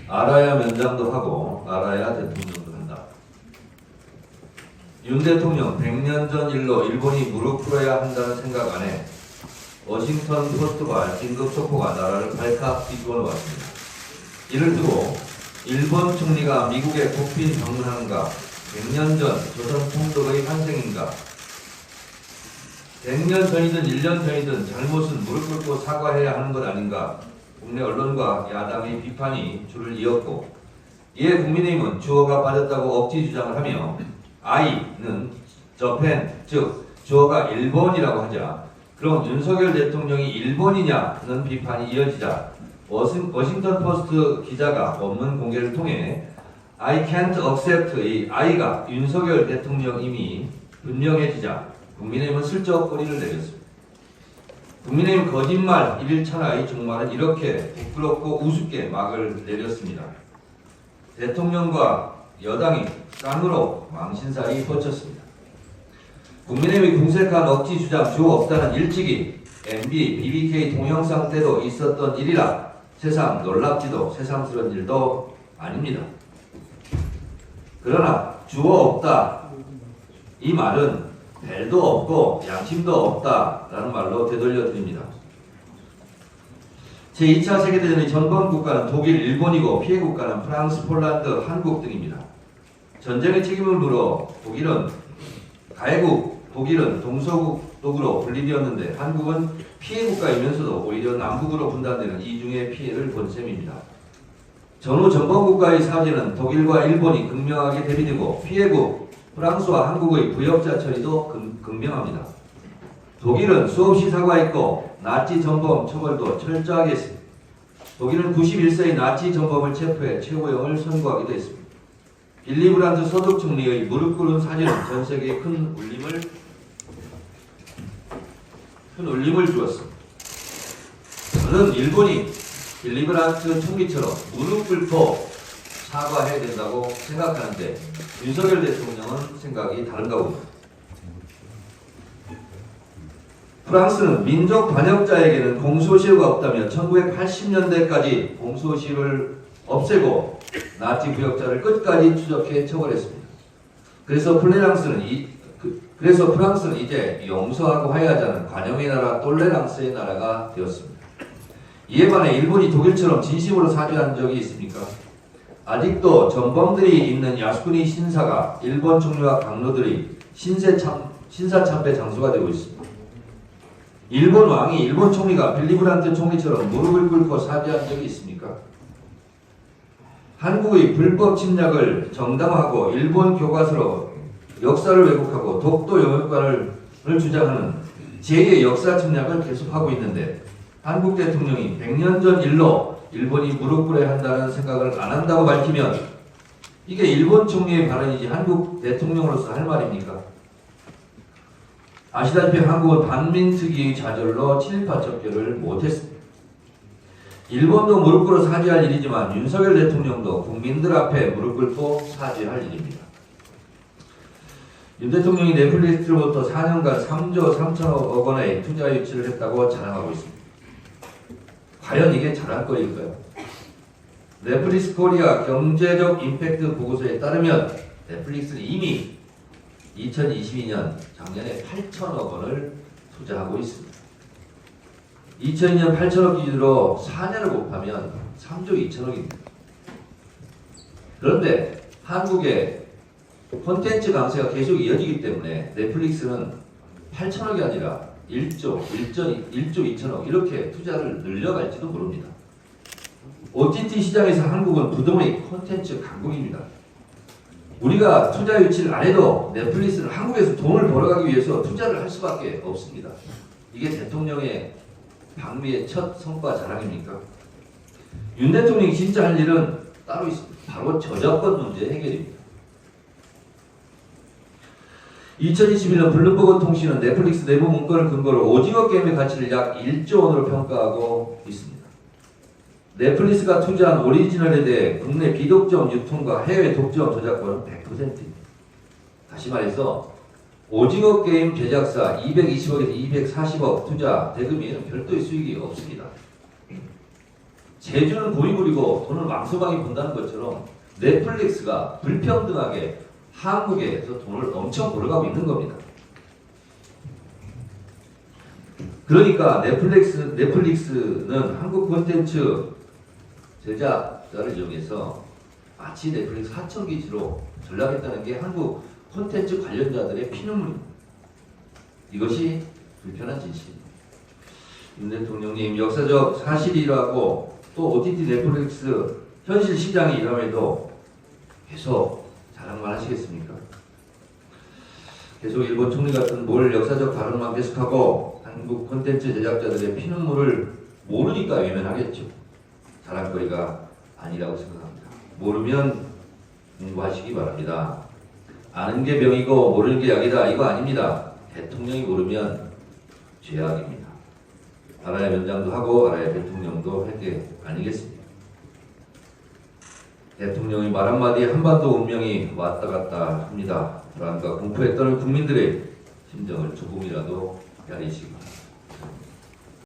알아야 면담도 하고 알아야 대통령도 한다. 윤 대통령 100년 전 일로 일본이 무릎 꿇어야 한다는 생각 안에 워싱턴 포스트와 긴급 촉구가 나라를 발칵 뒤집어 놓았습니다. 이를 두고 일본 총리가 미국에 국빈 방문하는가, 100년 전 조선 총독의 환생인가, 100년 전이든 1년 전이든 잘못은 무릎 꿇고 사과해야 하는 것 아닌가, 국내 언론과 야당의 비판이 줄을 이었고, 이에 국민의힘은 주어가 빠졌다고 억지 주장을 하며 I는 저펜, 즉 주어가 일본이라고 하자 그럼 윤석열 대통령이 일본이냐는 비판이 이어지자 워싱턴 포스트 기자가 원문 공개를 통해 I can't accept의 I가 윤석열 대통령임이 분명해지자 국민의힘은 슬쩍 꼬리를 내렸습니다. 국민의힘 거짓말 1일천하의 종말은 이렇게 부끄럽고 우습게 막을 내렸습니다. 대통령과 여당이 쌍으로 망신살이 뻗쳤습니다. 국민의힘이 궁색한 억지 주장 주 없다는 일찍이 MB, BBK 동영상 때도 있었던 일이라 세상 놀랍지도 새삼스러운 일도 아닙니다. 그러나 주어 없다 이 말은 벨도 없고 양심도 없다라는 말로 되돌려 드립니다. 제2차 세계대전의 전범 국가는 독일, 일본이고 피해 국가는 프랑스, 폴란드, 한국 등입니다. 전쟁의 책임을 물어 독일은 가해국, 독일은 동서독으로 분리되었는데 한국은 피해 국가이면서도 오히려 남북으로 분단되는 이중의 피해를 본 셈입니다. 전후 전범 국가의 사죄는 독일과 일본이 극명하게 대비되고 피해국 프랑스와 한국의 부역자 처리도 극명합니다. 독일은 수없이 사과했고 나치 전범 처벌도 철저하게 했습니다. 독일은 91세의 나치 전범을 체포해 최고형을 선고하기도 했습니다. 빌리 브란트 서독 총리의 무릎 꿇은 사진은 전 세계에 큰 울림을 주었습니다. 저는 일본이 빌리 브란트 총리처럼 무릎 꿇고 사과해야 된다고 생각하는데 윤석열 대통령은 생각이 다른가 봅니다. 프랑스는 민족 반역자에게는 공소시효가 없다며 1980년대까지 공소시효를 없애고 나치 부역자를 끝까지 추적해 처벌했습니다. 그래서 프랑스는 이제 용서하고 화해하자는 관용의 나라, 똘레랑스의 나라가 되었습니다. 이에 반해 일본이 독일처럼 진심으로 사죄한 적이 있습니까? 아직도 전범들이 있는 야스쿠니 신사가 일본 총리와 강로들의 신사참배 장소가 되고 있습니다. 일본 왕이 일본 총리가 빌리 브란트 총리처럼 무릎을 꿇고 사죄한 적이 있습니까? 한국의 불법 침략을 정당화하고 일본 교과서로 역사를 왜곡하고 독도 영유권을 주장하는 제2의 역사 침략을 계속하고 있는데 한국 대통령이 100년 전 일로 일본이 무릎 꿇어야 한다는 생각을 안 한다고 밝히면 이게 일본 총리의 발언이지 한국 대통령으로서 할 말입니까? 아시다시피 한국은 반민특위의 좌절로 친일파 척결을 못했습니다. 일본도 무릎 꿇어 사죄할 일이지만 윤석열 대통령도 국민들 앞에 무릎 꿇고 사죄할 일입니다. 윤 대통령이 넷플릭스로부터 4년간 3조 3천억 원의 투자 유치를 했다고 자랑하고 있습니다. 과연 이게 자랑거리일까요? 넷플릭스 코리아 경제적 임팩트 보고서에 따르면 넷플릭스는 이미 2022년 작년에 8천억 원을 투자하고 있습니다. 2002년 8천억 기준으로 4년을 곱하면 3조 2천억입니다. 그런데 한국의 콘텐츠 강세가 계속 이어지기 때문에 넷플릭스는 8천억이 아니라 1조 2천억 이렇게 투자를 늘려갈지도 모릅니다. OTT 시장에서 한국은 부동의 콘텐츠 강국입니다. 우리가 투자 유치를 안 해도 넷플릭스는 한국에서 돈을 벌어가기 위해서 투자를 할 수밖에 없습니다. 이게 대통령의 방미의 첫 성과 자랑입니까? 윤 대통령이 진짜 할 일은 따로 있습니다. 바로 저작권 문제 해결입니다. 2021년 블룸버그 통신은 넷플릭스 내부 문건을 근거로 오징어 게임의 가치를 약 1조 원으로 평가하고 있습니다. 넷플릭스가 투자한 오리지널에 대해 국내 비독점 유통과 해외 독점 저작권은 100%입니다. 다시 말해서 오징어 게임 제작사 220억에서 240억 투자 대금에는 별도의 수익이 없습니다. 제주는 고이 부리고 돈을 왕소방이 번다는 것처럼 넷플릭스가 불평등하게 한국에서 돈을 엄청 벌어가고 있는 겁니다. 그러니까 넷플릭스는 한국 콘텐츠 제작자를 이용해서 마치 넷플릭스 하청기지로 전락했다는 게 한국 콘텐츠 관련자들의 피눈물입니다. 이것이 불편한 진실입니다. 윤 대통령님, 역사적 사실이라고 또 OTT 넷플릭스 현실 시장이 이ram에도 계속 자랑만 하시겠습니까? 계속 일본 총리 같은 뭘 역사적 발언만 계속하고 한국 콘텐츠 제작자들의 피눈물을 모르니까 외면하겠죠. 자랑거리가 아니라고 생각합니다. 모르면 공부하시기 바랍니다. 아는 게 병이고 모르는 게 약이다, 이거 아닙니다. 대통령이 모르면 죄악입니다. 알아야 면장도 하고 알아야 대통령도 할 게 아니겠습니까? 대통령이 말 한마디에 한반도 운명이 왔다 갔다 합니다. 불안과 공포에 떠는 국민들의 심정을 조금이라도 헤아리시기 바랍니다.